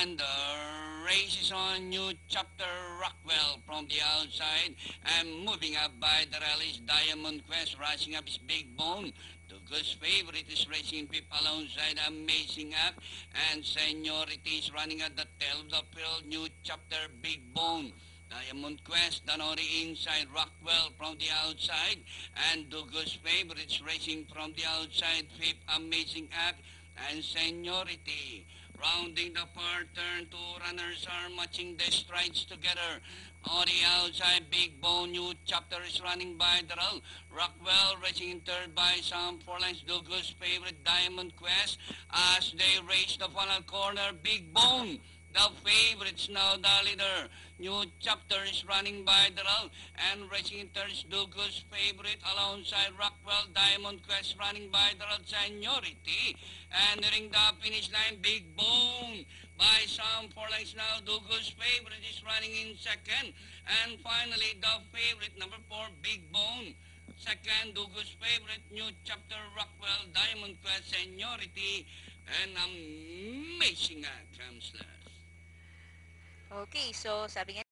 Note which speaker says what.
Speaker 1: And the race is on. New chapter. Rockwell from the outside and moving up by the rallies. Diamond Quest rushing up his big bone. The Goose favorite is racing fifth alongside Amazing Act, and Seniority is running at the tail of the field. New chapter. Big Bone. Diamond Quest, Danori inside, Rockwell from the outside, and Dugus favorites racing from the outside, fifth Amazing Act, and Seniority. Rounding the far turn, two runners are matching the strides together. On the outside, Big Bone, New Chapter is running by the roll. Rockwell racing in third by some 4 lengths. Dugus favorite Diamond Quest as they race the final corner. Big Bone, the favorites now the leader. New Chapter is running by the roll and racing in third is Dugus favorite alongside Rockwell. Diamond Quest running by the roll. Seniority, and nearing the finish line, Big Bone by some 4 lengths now. Dugus favorite is running in second, and finally the favorite number 4, Big Bone. Second, Dugus favorite, New Chapter, Rockwell, Diamond Quest, Seniority, and Amazing Comes last.
Speaker 2: Okay, so sabi nga